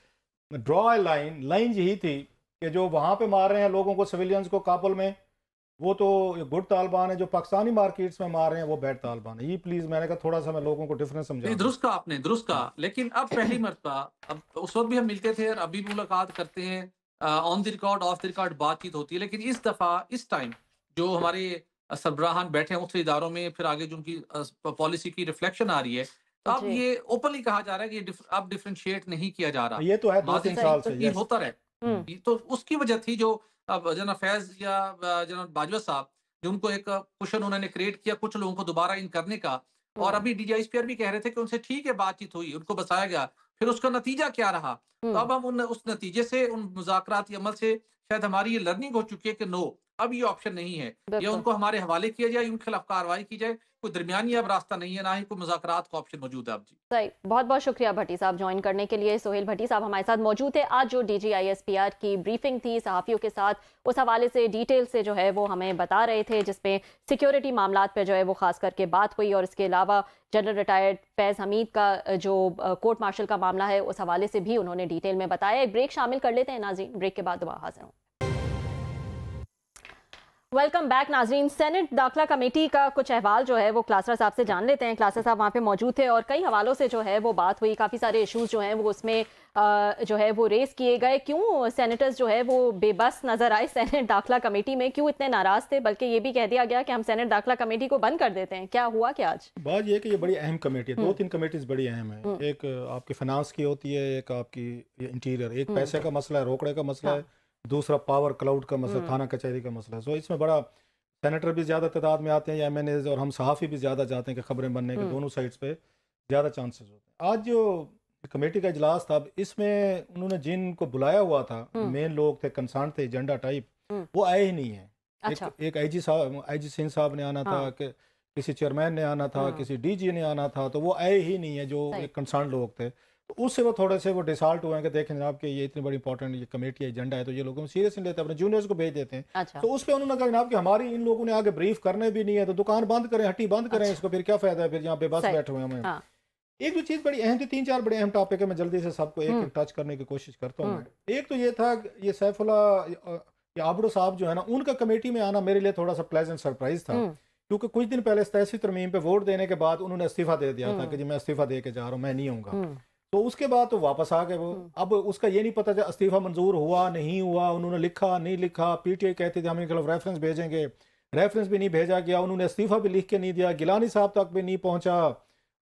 ड्रॉ ए लाइन यही थी कि जो वहां पे मार रहे हैं लोगों को, सिविलियंस को काबुल में, वो तो गुड तालिबान है। जो पाकिस्तानी मार्केट्स में मार रहे हैं वो बैड तालिबान है। ये प्लीज मैंने कहा थोड़ा सा मैं लोगों को डिफरेंस समझा नहीं, दूं। दुरुस्त कहा आपने, दुरुस्त कहा। लेकिन अब पहली मर्तबा, अब उस वक्त भी हम मिलते थे और अभी भी मुलाकात करते हैं, on the record, of the record बातचीत होती है। लेकिन इस दफा, इस टाइम जो हमारे सरबराहान बैठे हैं मुख्तलिफ इदारों में, फिर आगे जो उनकी पॉलिसी की रिफ्लेक्शन आ रही है, तो अब जी ये ओपनली कहा जा रहा है कि अब डिफरेंशिएट नहीं किया जा रहा। ये तो है माजी 2-3 से साल से, तब्दील यस। होता रहे। हम्म तो उसकी वजह थी जो अब जनरल फैज या जनरल बाजवा साहब, जो उनको एक कुशन उन्होंने क्रिएट किया कुछ लोगों को दोबारा इन करने का। और हम्म अभी DGISPR भी कह रहे थे कि उनसे ठीक है, बातचीत हुई, उनको बताया गया, फिर उसका नतीजा क्या रहा। तो हम्म अब हम उस नतीजे से, उन मुज़ाकराती अमल से शायद हमारी ये लर्निंग हो चुकी है कि नो, अब ये ऑप्शन नहीं है। या बिल्कुल उनको हमारे हवाले किया जाए, उनके खिलाफ कार्रवाई की जाए। कोई दरमियानी अब रास्ता नहीं है, ना ही कोई मुज़ाकरात का ऑप्शन मौजूद है अब जी। सही। बहुत बहुत शुक्रिया भट्टी साहब ज्वाइन करने के लिए। सोहेल भट्टी साहब हमारे साथ मौजूद थे। आज जो DGISPR की ब्रीफिंग थी सहाफ़ियों के साथ, उस हवाले से डिटेल से जो है वो हमें बता रहे थे, जिसमें सिक्योरिटी मामलात पे जो है वो खास करके बात हुई। और इसके अलावा जनरल रिटायर्ड फैज़ हमीद का जो कोर्ट मार्शल का मामला है उस हवाले से भी उन्होंने डिटेल में बताया। एक ब्रेक शामिल कर लेते हैं नाज़रीन, ब्रेक के बाद दोबारा हाजिर हूँ। वेलकम बैक नाजरीन। सेनेट दाखिला कमेटी का कुछ अहवाल जो है वो क्लासरा साहब से जान लेते हैं। क्लासरा साहब वहाँ पे मौजूद थे और कई हवालों से जो है वो बात हुई। काफ़ी सारे इश्यूज जो हैं वो उसमें जो है वो रेस किए गए। क्यों सेनेटर्स जो है वो बेबस नज़र आए सेनेट दाखिला कमेटी में, क्यों इतने नाराज़ थे, बल्कि ये भी कह दिया गया कि हम सेनेट दाखिला कमेटी को बंद कर देते हैं। क्या हुआ क्या आज? बात ये कि ये बड़ी अहम कमेटी है, 2-3 कमेटीज बड़ी अहम है। एक आपकी फाइनेंस की होती है, एक आपकी इंटीरियर, एक पैसे का मसला है, रोकड़े का मसला है, दूसरा पावर क्लाउड का मसला, थाना कचहरी का मसला है। सो इसमें बड़ा सेनेटर भी ज़्यादा तादाद में आते हैं या MNAs, और हम सहाफ़ी भी ज़्यादा जाते हैं कि खबरें बनने के दोनों साइड्स पे ज़्यादा चांसेस होते हैं। आज जो कमेटी का इजलास था, इसमें उन्होंने जिनको बुलाया हुआ था, मेन लोग थे, कंसर्न थे, एजेंडा टाइप, वो आए ही नहीं है। अच्छा। एक IG सिंह साहब ने आना था, कि किसी चेयरमैन ने आना था, किसी DG ने आना था, तो वो आए ही नहीं है जो एक कंसर्न लोग थे। तो उससे वो थोड़े से वो डिसाल्ट हुए हैं कि देखें जनाब कि ये इतनी बड़ी इंपॉर्टेंट ये कमेटी एजेंडा है, तो ये लोगों सीरियस नहीं लेते, अपने जूनियर्स को भेज देते हैं। अच्छा। तो उस पर उन्होंने कहा जनाब कि हमारी इन लोगों ने आगे ब्रीफ करने भी नहीं है, तो दुकान बंद करें, हट्टी बंद करें, इसको फिर क्या फायदा है, फिर यहाँ पे बस बैठे हुए हैं। हाँ। एक जो चीज़ बड़ी अहम थी, 3-4 बड़े अहम टॉपिक है, मैं जल्दी से सबको एक टच करने की कोशिश करता हूँ। एक तो ये था, ये सैफुल्लाह आबड़ो साहब जो है ना, उनका कमेटी में आना मेरे लिए थोड़ा सा प्लेजेंट सरप्राइज था, क्योंकि कुछ दिन पहले 87 तरमीम पे वोट देने के बाद उन्होंने इस्तीफा दे दिया था कि जी मैं इस्तीफा दे के जा रहा हूँ, मैं नहीं आऊँगा। तो उसके बाद तो वापस आ गए वो। अब उसका ये नहीं पता था इस्तीफा मंजूर हुआ नहीं हुआ, उन्होंने लिखा नहीं लिखा। PTI कहते थे हम इनके खिलाफ रेफरेंस भेजेंगे, रेफरेंस भी नहीं भेजा गया, उन्होंने इस्तीफा भी लिख के नहीं दिया, गिलानी साहब तक भी नहीं पहुंचा,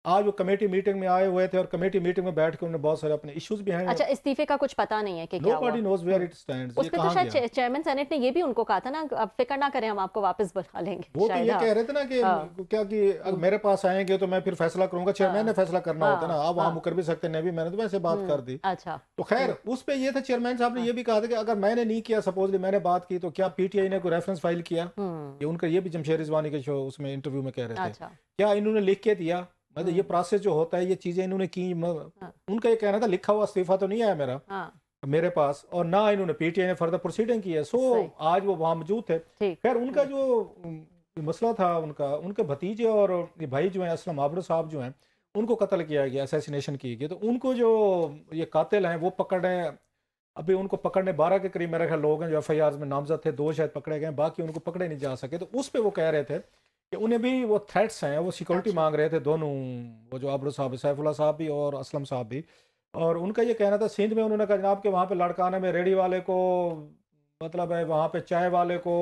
आज वो कमेटी मीटिंग में आए हुए थे और कमेटी मीटिंग में बैठ के उन्होंने बहुत सारे अपने इश्यूज भी हैं। अच्छा, इस्तीफे का कुछ पता नहीं है कि क्या हुआ? Nobody knows where it stands। उस पे तो शायद चेयरमैन सेनेट ने ये भी उनको कहा था ना, अब फिक्र ना करें, हम आपको वापस बुला लेंगे। वो तो ये कह रहे थे ना कि क्या कि अगर मेरे पास आएंगे तो मैं फिर फैसला करूंगा। चेयरमैन ने फैसला करना होता है ना, आप वहाँ मुकर भी सकते हैं, मैंने तो वैसे बात कर दी। अच्छा, तो खैर उस पे ये था, चेयरमैन साहब ने ये भी कहा था कि अगर मैंने नहीं किया, सपोजली मैंने बात की, तो क्या पीटीआई ने कोई रेफरेंस फाइल किया? ये उनका ये भी जमशेद रिजवानी के शो उसमें इंटरव्यू में कह रहे थे, क्या इन्होंने लिख के दिया? मतलब ये प्रोसेस जो होता है, ये चीजें इन्होंने की। उनका ये कहना था लिखा हुआ इस्तीफा तो नहीं आया मेरे पास, और ना इन्होंने पीटीआई ने फर्दर प्रोसीडिंग की है। सो आज वो वहां मौजूद थे। खैर उनका जो मसला था, उनके भतीजे और भाई जो है असलम आबड़ साहब जो हैं, उनको कत्ल किया गया, असैसिनेशन की गई। तो उनको जो ये कातिल हैं वो पकड़े, अभी उनको पकड़ने 12 के करीब मेरे ख्याल लोग हैं जो एफआईआर में नामजद थे, 2 शायद पकड़े गए, बाकी उनको पकड़े नहीं जा सके। तो उस पर वो कह रहे थे कि उन्हें भी वो थ्रेट्स हैं, वो सिक्योरिटी मांग रहे थे दोनों, वो जो आबरू साहब, सैफुल्लाह साहब भी और असलम साहब भी। और उनका ये कहना था सिंध में, उन्होंने कहा जनाब के वहाँ पे लड़काने में रेडी वाले को, मतलब है वहाँ पे चाय वाले को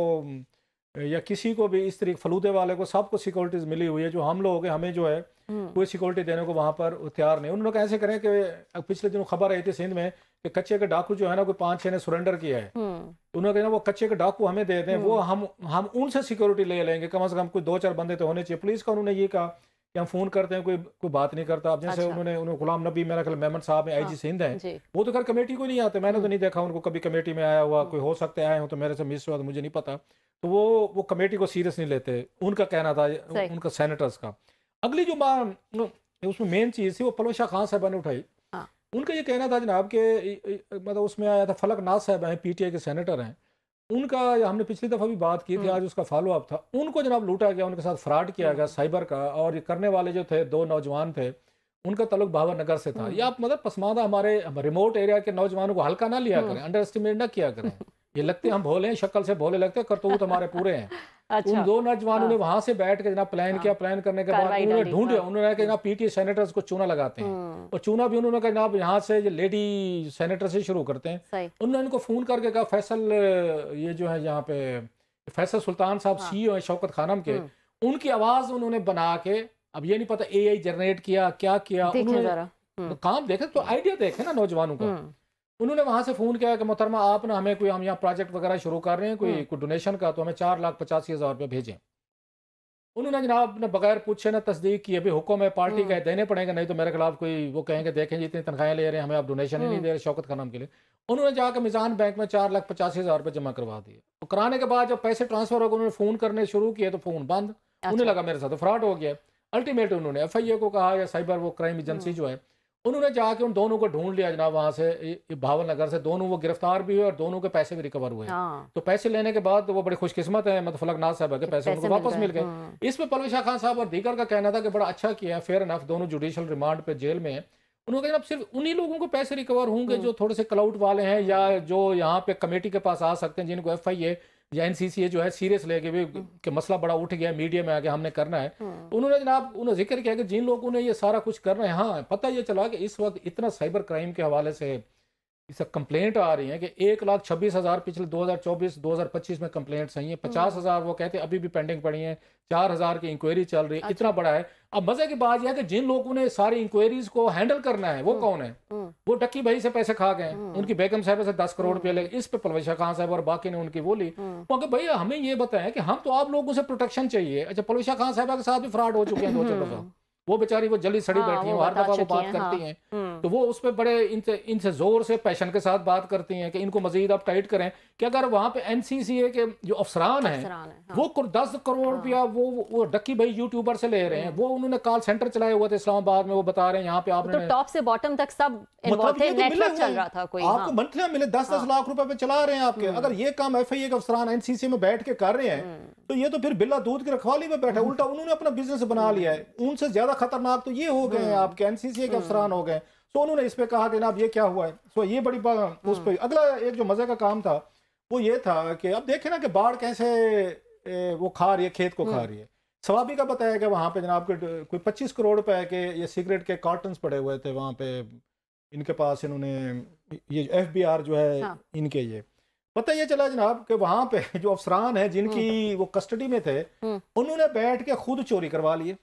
या किसी को भी इस तरीके फलूदे वाले को, सबको सिक्योरिटीज मिली हुई है। जो हम लोग हैं, हमें जो है कोई सिक्योरिटी देने को वहाँ पर तैयार नहीं। उन्होंने कैसे करें कि पिछले दिनों खबर आई थी सिंध में कि कच्चे के डाकू जो है ना, कोई 5-6 ने सरेंडर किया है। उन्होंने कहा वो कच्चे के डाकू हमें दे दें, वो हम उनसे सिक्योरिटी ले लेंगे, कम से कम कोई 2-4 बंदे तो होने चाहिए। पुलिस का उन्होंने ये कहा कि हम फोन करते हैं, कोई बात नहीं करता। अब जैसे उन्होंने गुलाम नबी, मेरा ख्याल मेमन साहब है, आईजी सिंध है, वो तो खैर कमेटी को नहीं आते, मैंने तो नहीं देखा उनको कभी कमेटी में आया हुआ। कोई हो सकता है आए हो तो मेरे से मिस हुआ, तो मुझे नहीं पता। तो वो कमेटी को सीरियस नहीं लेते, उनका कहना था, उनका सेनेटर्स का। अगली जो उसमें मेन चीज़ थी वो परवेश खान साहब ने उठाई। उनका ये कहना था जनाब के, मतलब उसमें आया था फलक नाज साहब हैं, पीटीआई के सेनेटर हैं, उनका हमने पिछली दफ़ा भी बात की थी, आज उसका फॉलो अप था। उनको जनाब लूटा गया, उनके साथ फ्रॉड किया गया साइबर का, और ये करने वाले जो थे 2 नौजवान थे, उनका ताल्लुक भावर नगर से था। ये आप मतलब पसमानदा हमारे रिमोट एरिया के नौजवानों को हल्का ना लिया करें, अंडर एस्टिमेट ना किया करें। ये लगते हम भोले हैं, शक्ल से भोले लगते हैं, करतूत हमारे पूरे हैं। अच्छा। उन 2 नौजवानों ने वहां से बैठ के जनाब प्लान किया, प्लान करने के बाद उन्होंने ढूंढा, उन्होंने कहा पीटी सेनेटर्स को चूना लगाते हैं, और चूना भी उन्होंने कहा जनाब यहाँ से लेडी सेनेटर से शुरू करते हैं। उन्होंने इनको फोन करके कहा फैसल, ये जो है यहाँ पे फैसल सुल्तान साहब सीईओ है शौकत खानम के, उनकी आवाज उन्होंने बना के, अब ये नहीं पता एआई जनरेट किया क्या किया, उन्होंने काम देखे तो आइडिया देखे ना नौजवानों का। उन्होंने वहां से फोन किया कि मोहतरमा आप ना हमें कोई, हम यहाँ प्रोजेक्ट वगैरह शुरू कर रहे हैं कोई डोनेशन का, तो हमें 4,85,000 रुपये भेजें। उन्होंने जनाब ने बगैर पूछे ना तस्दीक की, अभी हुक्म है पार्टी का देने पड़ेंगे, नहीं तो मेरे खिलाफ कोई वो कहेंगे देखें जी इतनी तनख्वाहें ले रहे हैं, हमें आप डोनेशन ही नहीं दे रहे शौकत खानम के लिए। उन्होंने जाकर मिजान बैंक में 4,85,000 रुपये जमा करवा दिए। तो कराने के बाद जब पैसे ट्रांसफर हो गए, उन्होंने फोन करने शुरू किए तो फोन बंद। उन्हें लगा मेरे साथ फ्रॉड हो गया। अल्टीमेट उन्होंने एफआईए को कहा, या साइबर वो क्राइम एजेंसी जो है, उन्होंने जाके उन दोनों को ढूंढ लिया जनाब वहां से भावल नगर से। दोनों वो गिरफ्तार भी हुए और दोनों के पैसे भी रिकवर हुए। तो पैसे लेने के बाद वो बड़े खुशकिस्मत है, मतलब फलक नाज साहब के पैसे उनको वापस मिल गए। इस पे परवेश खान साहब और दीगर का कहना था कि बड़ा अच्छा किया, फेयर इनफ, दोनों जुडिशियल रिमांड पे जेल में है। उन्होंने कहा सिर्फ उन्हीं लोगों को पैसे रिकवर होंगे जो थोड़े से क्लाउड वाले हैं, या जो यहाँ पे कमेटी के पास आ सकते हैं, जिनको एफआईए या एनसीसीए जो है सीरियस लेके भी कि मसला बड़ा उठ गया, मीडिया में आके हमने करना है। उन्होंने जनाब उन्होंने जिक्र किया कि जिन लोगों ने ये सारा कुछ करना है, हाँ पता ये चला कि इस वक्त इतना साइबर क्राइम के हवाले से इस कंप्लेंट आ रही है कि 1,26,000 पिछले 2024-2025 में कंप्लेंट्स आई हैं। 50,000 वो कहते हैं अभी भी पेंडिंग पड़ी हैं, 4,000 की इंक्वायरी चल रही है। अच्छा। इतना बड़ा है। अब मजे की बात यह है कि जिन लोगों ने सारी इंक्वायरीज को हैंडल करना है वो कौन है? वो डक्की भाई से पैसे खा गए, उनकी बेगम साहब से 10 करोड़ रुपए ले। इस पे परवेश खान साहब और बाकी ने उनकी बोली, भैया हमें ये बताएं कि हम तो आप लोगों से प्रोटेक्शन चाहिए। अच्छा, परवेश खान साहब के साथ भी फ्रॉड हो चुके हैं 2-4 दफा। वो बेचारी वो जली सड़ी बैठी हैं, हर दफा वो बात करती हैं, तो वो उस पर बड़े इनसे जोर से पैशन के साथ बात करती हैं कि इनको मजीद आप टाइट करें कि अगर वहाँ पे एनसीसीए के जो अफसरान हैं वो 10 करोड़ रुपया वो डक्की भाई यूट्यूबर से ले रहे हैं। वो उन्होंने कॉल सेंटर चलाए हुए थे इस्लामाबाद में, वो बता रहे हैं यहाँ पे आपने टॉप से बॉटम तक सब इन्वॉल्व थे, नेटवर्क चल रहा था कोई। आपको मंथली मिले 10-10 लाख रुपए पे चला रहे हैं आपके। अगर ये काम एफआईए के अफसरान एनसीसी में बैठ के कर रहे हैं तो ये तो फिर बिल्ला दूध की रखवाली में बैठा, उल्टा उन्होंने अपना बिजनेस बना लिया है। उनसे ज्यादा खतरनाक तो ये हो गए हैं आपके एनसीसी के अफसरान हो गए। तो उन्होंने इस पे कहा कि जनाब ये क्या हुआ है। तो ये बड़ी बात उस पे। अगला एक जो मजे का काम था वो ये था कि अब देखे ना कि बाढ़ कैसे वो खा रही है, खेत को खा रही है। सवाबी का बताया कि वहां पे जनाब के कोई 25 करोड़ रुपए के ये सिगरेट के कार्टन्स पड़े हुए थे वहां पे इनके पास। इन्होंने ये एफबीआर जो है इनके ये पता ये चला जनाब कि वहां पे जो अफसरान है जिनकी वो कस्टडी में थे उन्होंने बैठ के खुद चोरी करवा लिए।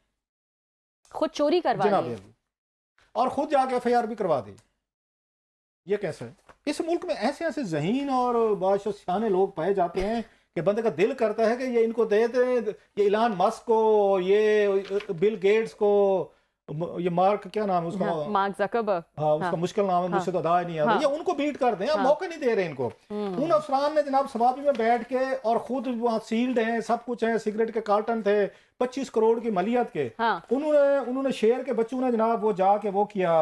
खुद चोरी करवा जनाब ली अली, और खुद जाके FIR भी करवा दी। ये कैसे है? इस मुल्क में ऐसे ऐसे ज़हीन और बादशाह सियाने लोग पाए जाते हैं कि बंदे का दिल करता है कि ये इनको दे दें, ये इलान मस्क को, ये बिल गेट्स को, ये मार्क क्या नाम है उसका, हाँ, मार्क जकरबर्ग, हाँ उसका मुश्किल नाम है, मुझसे तो अदा ही नहीं आता, ये उनको बीट कर दें। अब मौका नहीं दे रहे इनको। उन अफसरान ने जनाब सवाबी में बैठ के, और खुद वहाँ सील्ड हैं, सब कुछ है, सिगरेट के कार्टन थे 25 करोड़ की मलियत के, उन्होंने शेर के बच्चों ने जनाब वो जाके वो किया,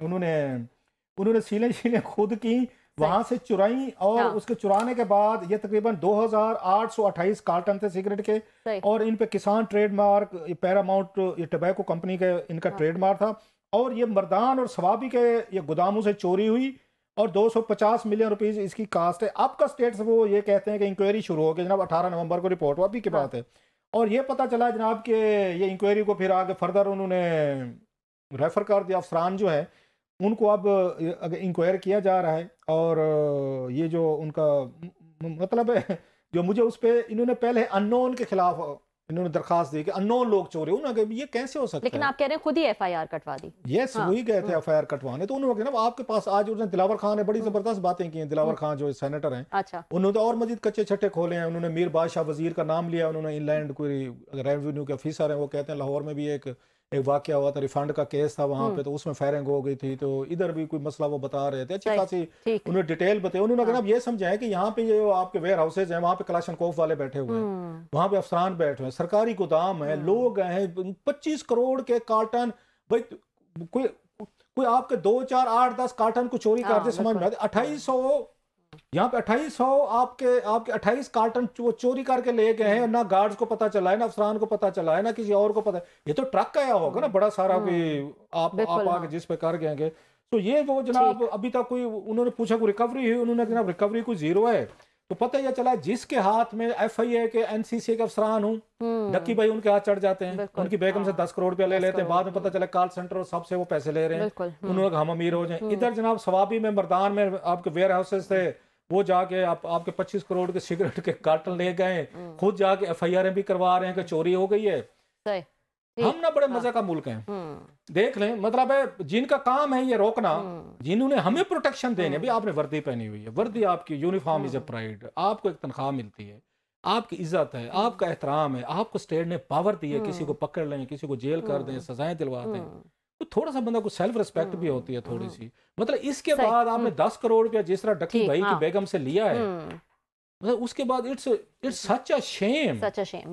उन्होंने सीलें खुद की, वहां से चुराई, और उसके चुराने के बाद ये तकरीबन 2828 कार्टन थे सिगरेट के, और इन पे किसान ट्रेडमार्क, पैरामाउंट, ये टबैको कंपनी के इनका ट्रेडमार्क था, और ये मर्दान और सवाबी के ये गोदामों से चोरी हुई, और 250 मिलियन रुपीस इसकी कास्ट है। अब का स्टेटस वो ये कहते हैं कि इंक्वायरी शुरू हो गई जनाब, 18 नवंबर को रिपोर्ट हुआ, अभी की बात है, और ये पता चला जनाब कि ये इंक्वायरी को फिर आगे फर्दर उन्होंने रेफर कर दिया। अफसरान जो है उनको अब इंक्वायर किया जा रहा है, और ये जो उनका मतलब है, जो मुझे उस पर इन्होंने पहले अननोन के खिलाफ इन्होंने दरखास्त दी कि अननोन लोग चोरी, उन्होंने ये कैसे हो सकता है, लेकिन आप कह रहे हैं खुद ही FIR कटवा दी। यस, वही गए थे FIR कटवाने, तो उन्होंने ना आपके पास आज उन्होंने दिलावर खान ने बड़ी जबरदस्त बातें की हैं। दिलावर खान जो सेनेटर हैं, अच्छा, उन्होंने और मजीद कच्चे छट्टे खोले हैं। उन्होंने मीर बादशाह वजीर का नाम लिया, उन्होंने इनलैंड कोई रेवेन्यू के ऑफिसर हैं, वो कहते हैं लाहौर में भी एक वाकया हुआ था, रिफंड का केस था वहाँ पे, तो उसमें फायरिंग हो गई थी, तो इधर भी कोई मसला वो बता रहे थे, अच्छी खासी उन्होंने डिटेल बताई। उन्होंने अगर ये समझाया कि यहाँ पे ये आपके वेयर हाउसेज हैं, वहाँ पे कलाशनकोफ वाले बैठे हुए हैं, वहाँ पे अफसरान बैठे हुए हैं, सरकारी गोदाम है, लोग हैं, 25 करोड़ के कार्टन, भाई कोई आपके 2, 4, 8, 10 कार्टन को चोरी करते समझ में आते। 2800 यहाँ पे 2800 आपके 28 कार्टन चोरी करके ले गए हैं, ना गार्ड्स को पता चला है, ना अफसरान को पता चला है, ना किसी और को पता है। ये तो ट्रक आया होगा ना बड़ा सारा, कोई आप आके जिस पे कर गए, तो ये वो जनाब अभी तक कोई, उन्होंने पूछा कोई रिकवरी हुई, उन्होंने जनाब रिकवरी कोई जीरो है। तो पता यह चला जिसके हाथ में FIA के NCC के अफसरान हूँ, डक्की भाई उनके हाथ चढ़ जाते हैं, उनकी बेगम से 10 करोड़ रुपया ले लेते हैं, बाद में पता चला कॉल सेंटर और सबसे वो पैसे ले रहे हैं, उन्होंने हम अमीर हो जाए। इधर जनाब सवाबी में, मर्दान में आपके वेयर हाउसेज थे, वो जाके आपके 25 करोड़ के सिगरेट के कार्टन ले गए, खुद जाके FIR भी करवा रहे हैं कि चोरी हो गई है। हम ना बड़े मजे का मुल्क हैं, देख लें, मतलब है जिनका काम है ये रोकना, जिन्होंने हमें प्रोटेक्शन देने, भी आपने वर्दी पहनी हुई है, वर्दी आपकी, यूनिफॉर्म इज ए प्राइड, आपको एक तनख्वाह मिलती है, आपकी इज्जत है, आपका एहतराम है, आपको स्टेट ने पावर दी है, किसी को पकड़ लें, किसी को जेल कर दें, सजाएं दिलवा दें, तो थोड़ा सा बंदा को सेल्फ रिस्पेक्ट भी होती है थोड़ी सी। मतलब इसके बाद आपने 10 करोड़ रुपया जिस तरह डक्की भाई की बेगम से लिया है, मतलब उसके बाद इट्स सच अ शेम,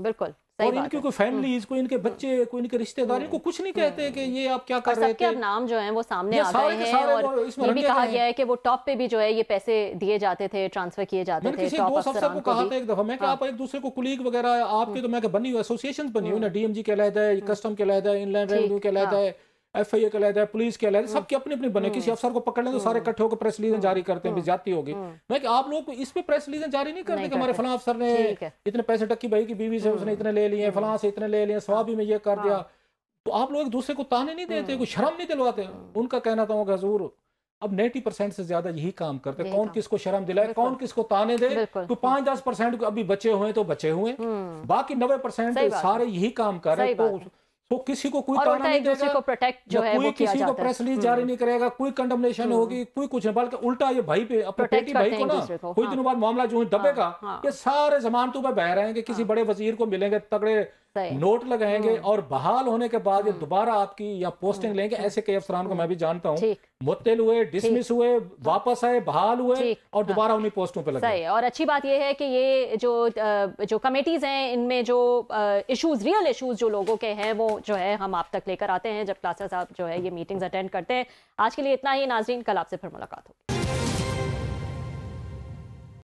बिल्कुल। और इनकी कोई फैमिलीज, कोई इनके बच्चे, कोई इनके रिश्तेदार इनको कुछ नहीं कहते कि ये आप क्या कर रहे थे। सबके नाम जो हैं वो सामने आ गए हैं, और ये भी कहा गया है कि वो टॉप पे भी जो है ये पैसे दिए जाते थे, ट्रांसफर किए जाते थे। किसी दोस्त अफसर को कहा था एक दफा मैं कि आप एक दूसरे को कुलीग वगैरह आपके, तो मैं बनी हुई एसोसिएशन बनी हुई ना, DMG के अलग है, कस्टम के अलग है, इनलैंड रेवेन्यू के अलग है, FIA के अलग है, पुलिस के अलग है, सबके अपने अपने बने। किसी अफसर को पकड़ लें तो सारे इकट्ठे होकर प्रेस रिलीज जारी करते हैं, ज्यादती होगी। मैं कि आप लोग इस पे प्रेस रिलीज जारी नहीं करते कि हमारे फलां अफसर ने इतने पैसे डक्की भाई की बीवी से उसने इतने ले लिए, फलां से इतने ले लिए, सवाबी में ये कर दिया, तो आप लोग एक दूसरे को ताने नहीं देते, कोई शर्म नहीं दिलवाते। उनका कहना था हजूर अब 90% से ज्यादा यही काम करते, कौन किसको शर्म दिलाए, कौन किसको ताने दे, तो 5-10% अभी बचे हुए तो बचे हुए, बाकी 90% सारे यही काम कर रहे हैं। तो किसी को कोई ताना नहीं देगा, को प्रोटेक्ट जो है वो किया किसी को प्रेस रिलीज जारी नहीं करेगा, कोई कंडमनेशन होगी, कोई कुछ नहीं, बल्कि उल्टा ये भाई पे, अपने बेटी भाई को ना कुछ दिनों बाद मामला जो है दबेगा, ये सारे जमानतों पे बह रहे हैं कि किसी बड़े वजीर को मिलेंगे, तगड़े नोट लगाएंगे, और बहाल होने के बाद ये दोबारा आपकी या पोस्टिंग लेंगे। ऐसे कई अफसरान को मैं भी जानता हूँ, मुअत्तल हुए, डिसमिस हुए, वापस आए, बहाल हुए, और दोबारा उन्हीं पोस्टों पे लगे। सही। और अच्छी बात यह है कि ये जो कमेटीज हैं, इनमें जो इश्यूज, रियल इश्यूज जो लोगों के हैं, वो जो है हम आप तक लेकर आते हैं जब क्लासेस आप जो है ये मीटिंग्स अटेंड करते हैं। आज के लिए इतना ही नाज़रीन, कल आपसे फिर मुलाकात होगी।